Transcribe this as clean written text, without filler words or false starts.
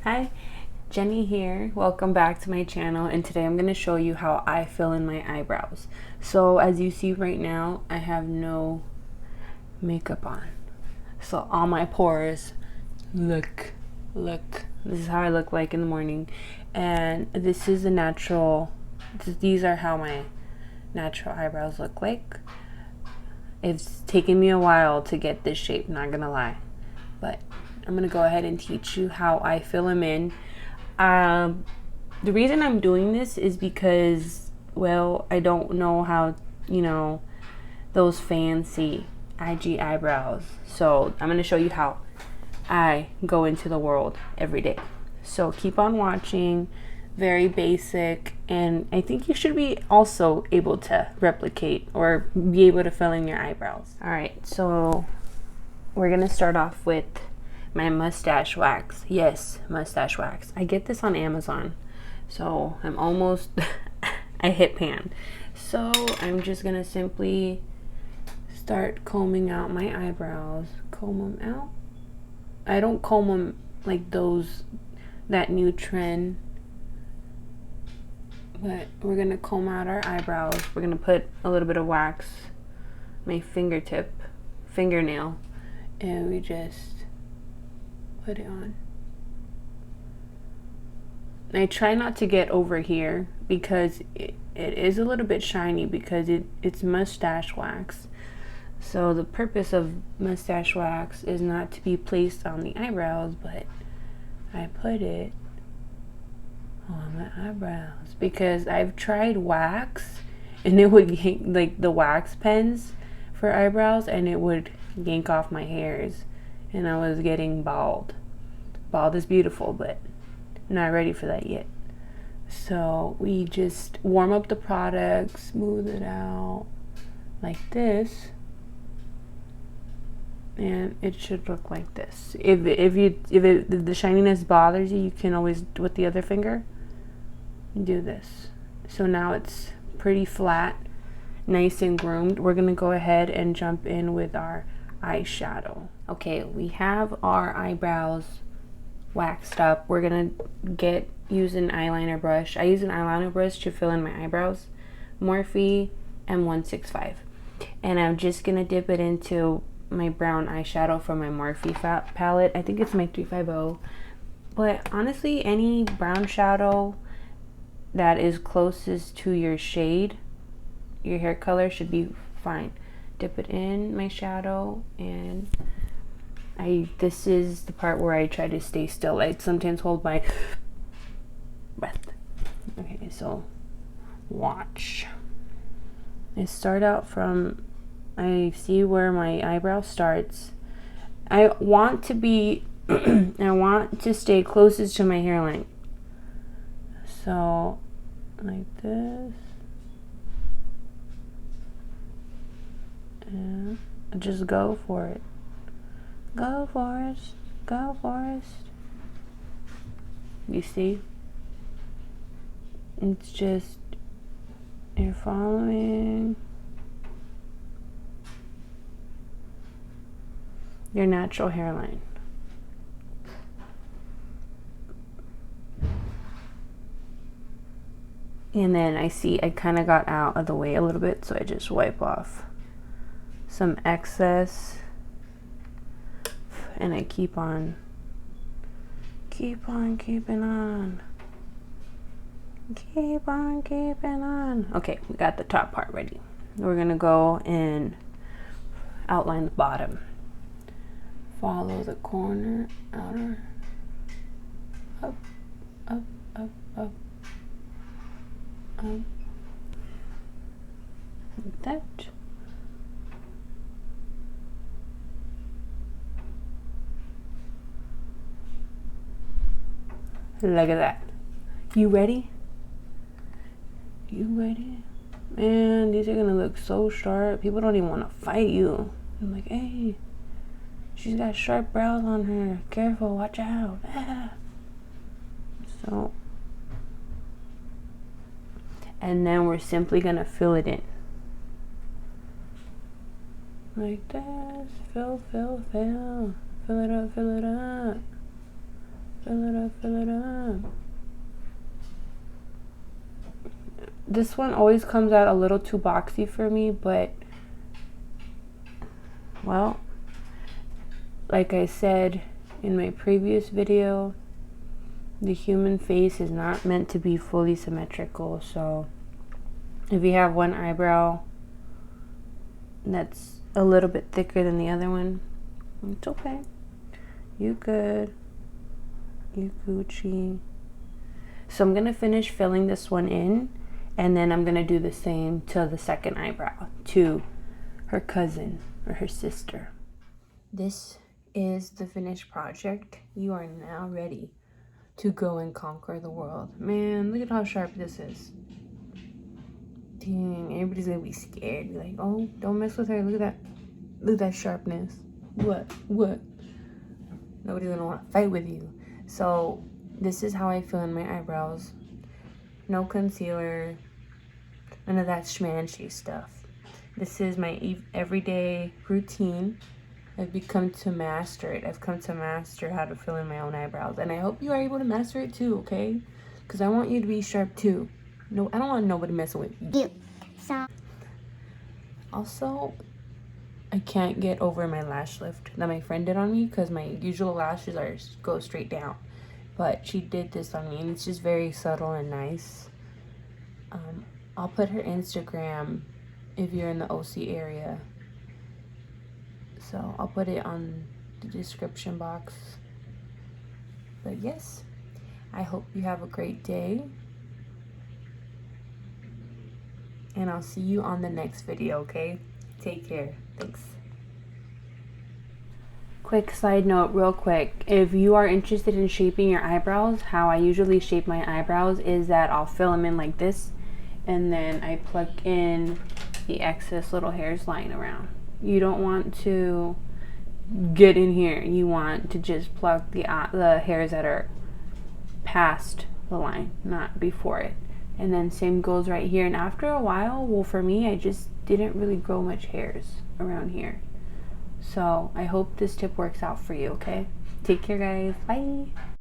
Hi, Jenny here. Welcome back to my channel, and today I'm going to show you how I fill in my eyebrows. So as you see right now, I have no makeup on. So all my pores, look. This is how I look like in the morning. And this is the natural, these are how my natural eyebrows look like. It's taken me a while to get this shape, not gonna lie. But I'm gonna go ahead and teach you how I fill them in. The reason I'm doing this is because, well, I don't know how, those fancy IG eyebrows. So I'm gonna show you how I go into the world every day. So keep on watching. Very basic, and I think you should be also able to replicate or be able to fill in your eyebrows. All right, so we're gonna start off with my mustache wax. Yes, mustache wax. I get this on Amazon, so I'm almost I hit pan. So I'm just gonna simply start combing out my eyebrows. Comb them out. I don't comb them like that new trend, but we're gonna comb out our eyebrows. We're gonna put a little bit of wax, my fingernail, and we just put it on. I try not to get over here because it is a little bit shiny because it's mustache wax. So the purpose of mustache wax is not to be placed on the eyebrows, but I put it on my eyebrows because I've tried wax and it would yank, like the wax pens for eyebrows, and it would yank off my hairs and I was getting bald. Bald is beautiful, but I'm not ready for that yet. So we just warm up the product, smooth it out like this, and it should look like this. If the shininess bothers you, you can always, with the other finger, do this. So now it's pretty flat, nice and groomed. We're gonna go ahead and jump in with our eyeshadow. Okay, we have our eyebrows waxed up. We're gonna use an eyeliner brush. I use an eyeliner brush to fill in my eyebrows, Morphe M165, and I'm just gonna dip it into my brown eyeshadow from my Morphe palette. I think it's my 350, but honestly, any brown shadow that is closest to your shade, your hair color, should be fine. Dip it in my shadow, and this is the part where I try to stay still. I sometimes hold my breath. Okay, so watch. I start out from, I see where my eyebrow starts. I want to be I want to stay closest to my hairline. So like this, and just go for it. Go Forest, go Forest. You see? It's just, you're following your natural hairline. And then I see I kind of got out of the way a little bit, so I just wipe off some excess, and I keep on keeping on. Keep on keeping on. Okay, we got the top part ready. We're gonna go and outline the bottom. Follow the corner, outer, up, up, up, up, up, like that. Look at that. You ready? You ready? Man, these are gonna look so sharp. People don't even want to fight you. I'm like, hey, she's got sharp brows on her. Careful, watch out. Ah. So, and then we're simply gonna fill it in. Like this. Fill. Fill it up, fill it up. fill it up, fill it up. This one always comes out a little too boxy for me, but well, like I said in my previous video, the human face is not meant to be fully symmetrical. So if you have one eyebrow that's a little bit thicker than the other one, it's okay. You good. You Gucci. So I'm gonna finish filling this one in, and then I'm gonna do the same to the second eyebrow, to her cousin or her sister. This is the finished project. You are now ready to go and conquer the world. Man, look at how sharp this is. Dang, everybody's gonna be scared. Be like, oh, don't mess with her. Look at that. Look at that sharpness. What? Nobody's gonna want to fight with you. So this is how I feel in my eyebrows. No concealer. None of that schmancy stuff. This is my everyday routine. I've become to master it. I've come to master how to fill in my own eyebrows. And I hope you are able to master it too, okay? Because I want you to be sharp too. No, I don't want nobody messing with you. Also, I can't get over my lash lift that my friend did on me, because my usual lashes go straight down. But she did this on me, and it's just very subtle and nice. I'll put her Instagram if you're in the O.C. area. So I'll put it on the description box. But yes, I hope you have a great day. And I'll see you on the next video, okay? Take care. Thanks. Quick side note, real quick. If you are interested in shaping your eyebrows, how I usually shape my eyebrows is that I'll fill them in like this, and then I pluck in the excess little hairs lying around. You don't want to get in here. You want to just pluck the hairs that are past the line, not before it. And then same goes right here. And after a while, well, for me, I just didn't really grow much hairs around here. So I hope this tip works out for you, okay? Take care, guys. Bye.